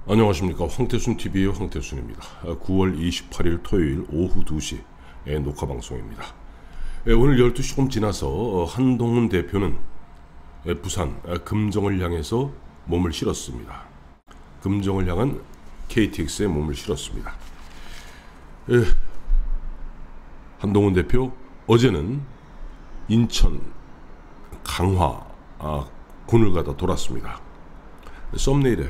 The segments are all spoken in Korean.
안녕하십니까. 황태순TV의 황태순입니다. 9월 28일 토요일 오후 2시의 녹화방송입니다. 오늘 12시 조금 지나서 한동훈 대표는 부산 금정을 향해서 몸을 실었습니다. 금정을 향한 KTX에 몸을 실었습니다. 한동훈 대표 어제는 인천 강화 군을 가다 돌았습니다. 썸네일에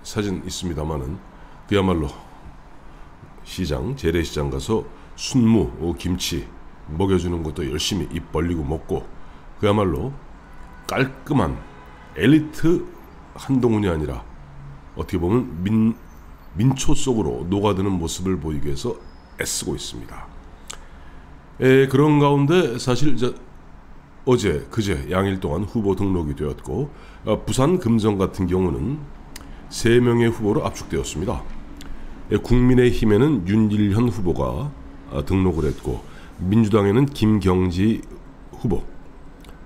사진 있습니다만은 그야말로 시장, 재래시장 가서 순무, 김치 먹여주는 것도 열심히 입 벌리고 먹고 그야말로 깔끔한 엘리트 한동훈이 아니라 어떻게 보면 민초 속으로 녹아드는 모습을 보이기 위해서 애쓰고 있습니다. 그런 가운데 사실 어제, 그제 양일 동안 후보 등록이 되었고 부산 금정 같은 경우는 3명의 후보로 압축되었습니다. 국민의힘에는 윤일현 후보가 등록을 했고 민주당에는 김경지 후보,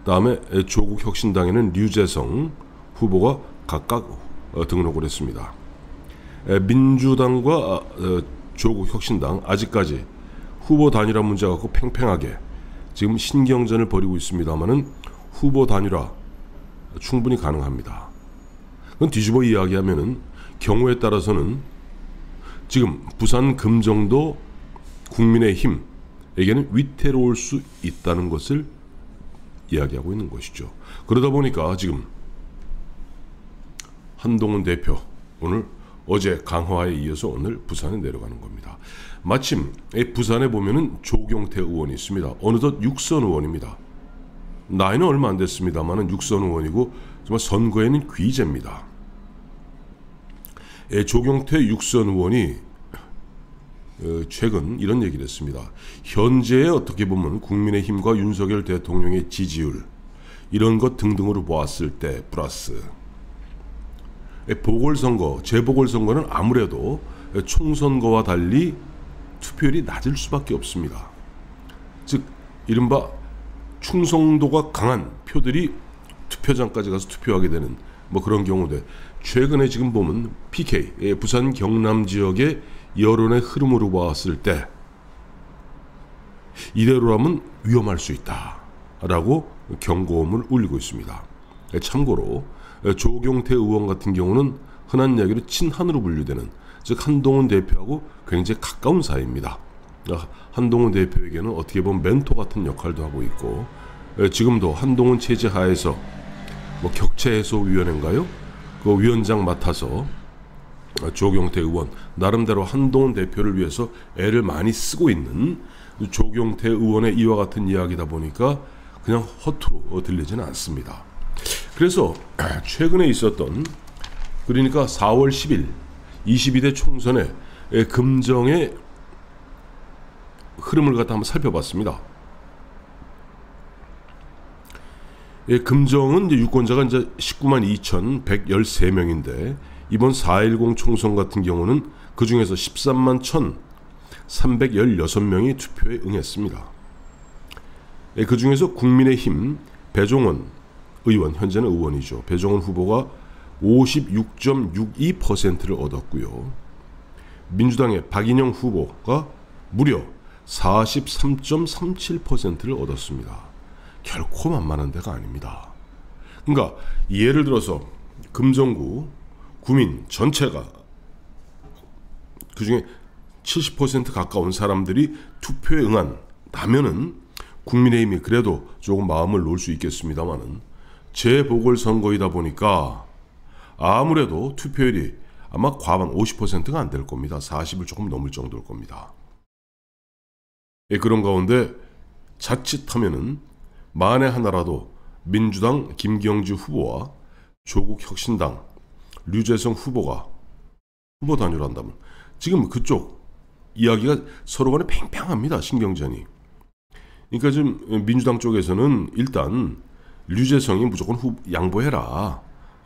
다음에 조국혁신당에는 류재성 후보가 각각 등록을 했습니다. 민주당과 조국혁신당 아직까지 후보 단일화 문제 갖고 팽팽하게 지금 신경전을 벌이고 있습니다만은 후보 단일화 충분히 가능합니다. 그건 뒤집어 이야기하면은 경우에 따라서는 지금 부산 금정도 국민의힘에게는 위태로울 수 있다는 것을 이야기하고 있는 것이죠. 그러다 보니까 지금 한동훈 대표 어제 강화에 이어서 오늘 부산에 내려가는 겁니다. 마침 부산에 보면은 조경태 의원이 있습니다. 어느덧 육선 의원입니다. 나이는 얼마 안 됐습니다만은 육선 의원이고 정말 선거에는 귀재입니다. 조경태 육선 의원이 최근 이런 얘기를 했습니다. 현재의 어떻게 보면 국민의힘과 윤석열 대통령의 지지율 이런 것 등등으로 보았을 때 플러스 보궐선거, 재보궐선거는 아무래도 총선거와 달리 투표율이 낮을 수밖에 없습니다. 즉 이른바 충성도가 강한 표들이 투표장까지 가서 투표하게 되는 그런 경우인데 최근에 지금 보면 PK, 부산 경남 지역의 여론의 흐름으로 봤을 때 이대로라면 위험할 수 있다라고 경고음을 울리고 있습니다. 참고로 조경태 의원 같은 경우는 흔한 이야기로 친한으로 분류되는 즉 한동훈 대표하고 굉장히 가까운 사이입니다. 한동훈 대표에게는 어떻게 보면 멘토 같은 역할도 하고 있고 지금도 한동훈 체제 하에서 격체해소위원회인가요? 그 위원장 맡아서 조경태 의원 나름대로 한동훈 대표를 위해서 애를 많이 쓰고 있는 조경태 의원의 이와 같은 이야기다 보니까 그냥 허투루 들리지는 않습니다. 그래서 최근에 있었던 그러니까 4월 10일 22대 총선의 금정의 흐름을 갖다 한번 살펴봤습니다. 금정은 이제 유권자가 이제 19만 2,113명인데 이번 4.10 총선 같은 경우는 그 중에서 13만 1,316명이 투표에 응했습니다. 그 중에서 국민의힘 배종원 의원, 현재는 의원이죠. 배종원 후보가 56.62%를 얻었고요. 민주당의 박인영 후보가 무려 43.37%를 얻었습니다. 결코 만만한 데가 아닙니다. 그러니까 예를 들어서 금정구 구민 전체가 그중에 70% 가까운 사람들이 투표에 응한다면은 국민의힘이 그래도 조금 마음을 놓을 수 있겠습니다만은 재보궐선거이다 보니까 아무래도 투표율이 아마 과반 50%가 안 될 겁니다. 40을 조금 넘을 정도일 겁니다. 그런 가운데 자칫하면은 만에 하나라도 민주당 김경지 후보와 조국혁신당 류재성 후보가 후보 단일화한다면 지금 그쪽 이야기가 서로 간에 팽팽합니다. 신경전이. 그러니까 지금 민주당 쪽에서는 일단 류재성이 무조건 양보해라.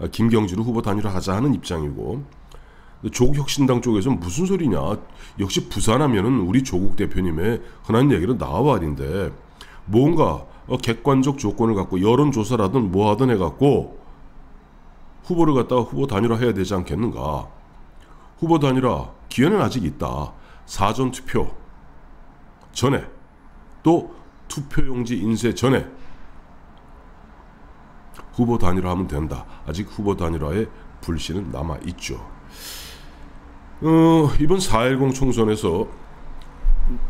김경지로 후보 단일화하자 하는 입장이고 조국혁신당 쪽에서는 무슨 소리냐. 역시 부산하면은 우리 조국 대표님의 흔한 얘기로 나와버린데 뭔가 객관적 조건을 갖고 여론조사라든 뭐하든 해갖고 후보를 갖다가 후보 단일화 해야 되지 않겠는가. 후보 단일화 기회는 아직 있다. 사전투표 전에 또 투표용지 인쇄 전에 후보 단일화하면 된다. 아직 후보 단일화의 불씨는 남아있죠. 이번 4.10 총선에서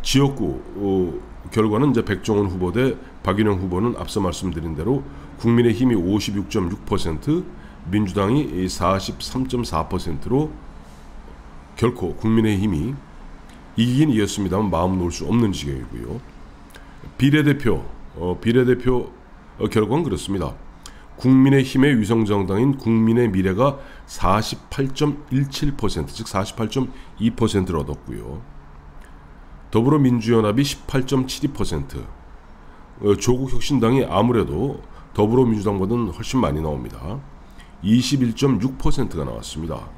지역구 결과는 이제 백종원 후보 대 박인영 후보는 앞서 말씀드린 대로 국민의힘이 56.6%, 민주당이 43.4%로 결코 국민의힘이 이기긴 이겼습니다만 마음 놓을 수 없는 지경이고요. 비례대표 결과는 그렇습니다. 국민의힘의 위성정당인 국민의 미래가 48.17%, 즉 48.2%를 얻었고요. 더불어민주연합이 18.72%, 조국혁신당이 아무래도 더불어민주당보다는 훨씬 많이 나옵니다. 21.6%가 나왔습니다.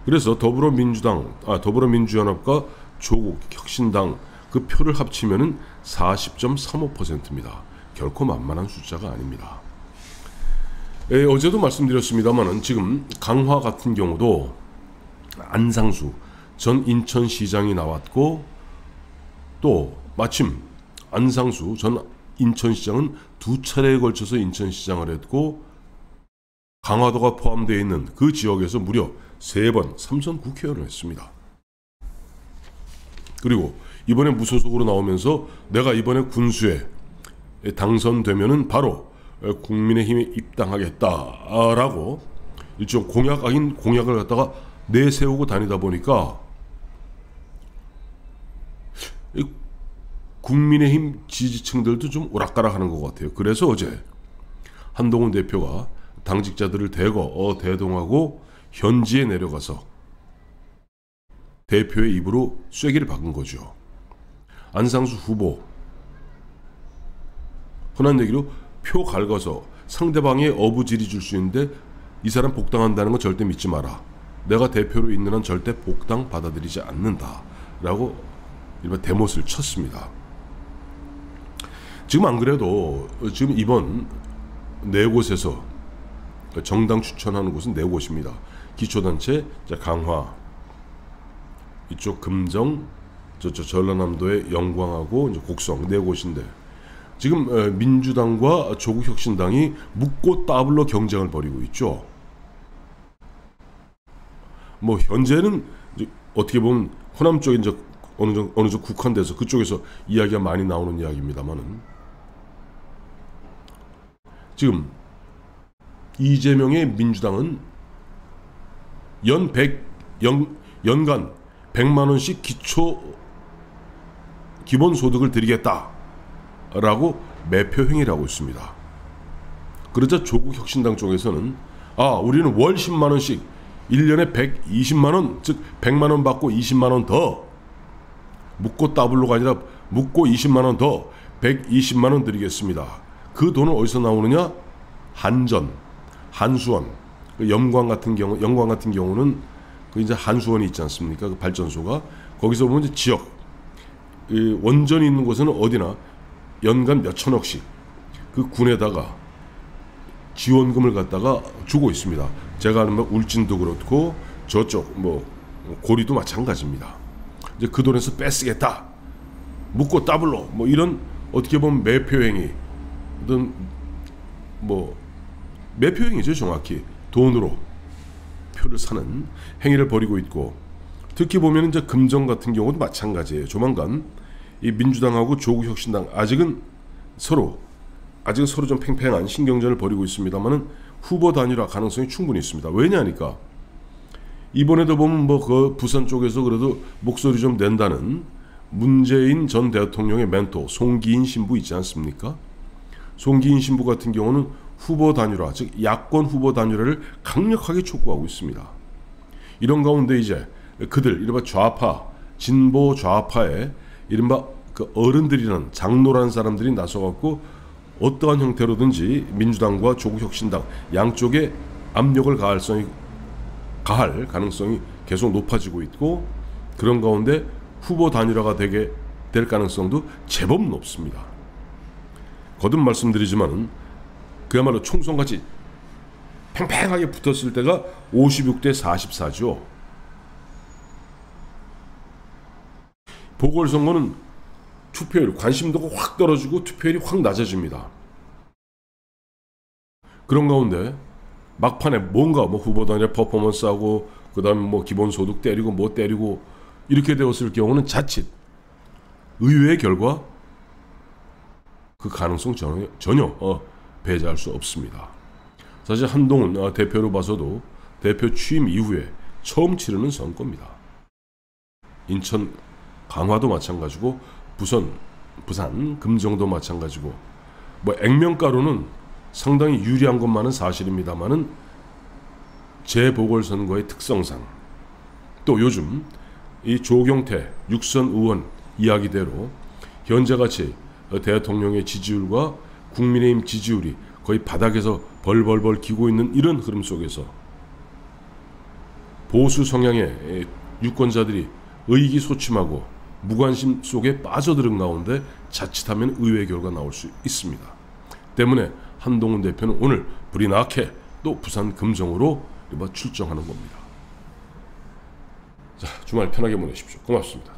그래서 더불어민주연합과 조국혁신당 그 표를 합치면은 40.35%입니다. 결코 만만한 숫자가 아닙니다. 어제도 말씀드렸습니다만은 지금 강화 같은 경우도 안상수 전 인천시장이 나왔고 또 마침 안상수 전 인천시장은 두 차례에 걸쳐서 인천시장을 했고 강화도가 포함되어 있는 그 지역에서 무려 3번 삼선 국회의원을 했습니다. 그리고 이번에 무소속으로 나오면서 내가 이번에 군수에 당선되면은 바로 국민의힘에 입당하겠다라고 일종 공약 아닌 공약을 갖다가 내세우고 다니다 보니까 국민의힘 지지층들도 좀 오락가락하는 것 같아요. 그래서 어제 한동훈 대표가 당직자들을 대동하고 현지에 내려가서 대표의 입으로 쐐기를 박은 거죠. 안상수 후보 흔한 얘기로 표 갈궈서 상대방의 어부지리 줄 수 있는데 이 사람 복당한다는 거 절대 믿지 마라. 내가 대표로 있는 한 절대 복당 받아들이지 않는다 라고 일반 대못을 쳤습니다. 지금 안 그래도 지금 이번 네 곳에서 정당 추천하는 곳은 네 곳입니다. 기초단체 강화, 이쪽 금정, 전라남도의 영광하고 이제 곡성 네 곳인데 지금 민주당과 조국혁신당이 묻고 따블로 경쟁을 벌이고 있죠. 뭐 현재는 이제 어떻게 보면 호남 쪽에 이제 어느 정도 국한돼서 그쪽에서 이야기가 많이 나오는 이야기입니다만은 지금 이재명의 민주당은 연간 100만 원씩 기본소득을 드리겠다라고 매표 행위를 하고 있습니다. 그러자 조국혁신당 쪽에서는 우리는 월 10만 원씩 1년에 120만 원, 즉 100만 원 받고 20만 원 더 묻고 따블로가 아니라 묻고 20만 원 더 120만 원 드리겠습니다. 그 돈은 어디서 나오느냐? 한수원, 영광 같은 경우는 그 이제 한수원이 있지 않습니까? 그 발전소가 거기서 보면 이제 지역 원전이 있는 곳은 어디나 연간 몇 천억씩 그 군에다가 지원금을 갖다가 주고 있습니다. 제가 아는 울진도 그렇고 저쪽 뭐 고리도 마찬가지입니다. 이제 그 돈에서 뺏쓰겠다, 묻고 따블로 뭐 이런 어떻게 보면 매표행위, 어떤 뭐 매표행위죠. 정확히 돈으로 표를 사는 행위를 벌이고 있고, 특히 보면 이제 금정 같은 경우도 마찬가지예요. 조만간 이 민주당하고 조국혁신당 아직은 서로 좀 팽팽한 신경전을 벌이고 있습니다만은 후보 단일화 가능성이 충분히 있습니다. 왜냐하니까 이번에도 보면 뭐 그 부산 쪽에서 그래도 목소리 좀 낸다는 문재인 전 대통령의 멘토 송기인 신부 있지 않습니까? 송기인 신부 같은 경우는 후보 단일화, 즉 야권 후보 단일화를 강력하게 촉구하고 있습니다. 이런 가운데 이제 그들 이른바 좌파, 진보 좌파의 이른바 그 어른들이란 장로라는 사람들이 나서갖고 어떠한 형태로든지 민주당과 조국혁신당 양쪽에 압력을 가할 가능성이 계속 높아지고 있고, 그런 가운데 후보 단일화가 되게 될 가능성도 제법 높습니다. 거듭 말씀드리지만 그야말로 총선같이 팽팽하게 붙었을 때가 56대 44죠. 보궐선거는 투표율, 관심도가 확 떨어지고 투표율이 확 낮아집니다. 그런 가운데 막판에 뭔가 뭐 후보단의 퍼포먼스하고 그다음에 뭐 기본소득 때리고 뭐 때리고 이렇게 되었을 경우는 자칫 의외의 결과 그 가능성 전혀 배제할 수 없습니다. 사실 한동훈 대표로 봐서도 대표 취임 이후에 처음 치르는 선거입니다. 인천 강화도 마찬가지고 부산 금정도 마찬가지고 뭐 액면가로는 상당히 유리한 것만은 사실입니다만은 재보궐선거의 특성상 또 요즘 이 조경태 육선 의원 이야기대로 현재같이 대통령의 지지율과 국민의힘 지지율이 거의 바닥에서 벌벌벌 기고 있는 이런 흐름 속에서 보수 성향의 유권자들이 의기소침하고 무관심 속에 빠져들은 가운데 자칫하면 의외의 결과가 나올 수 있습니다. 때문에 한동훈 대표는 오늘 불이 나게 또 부산 금정으로 출정하는 겁니다. 자, 주말 편하게 보내십시오. 고맙습니다.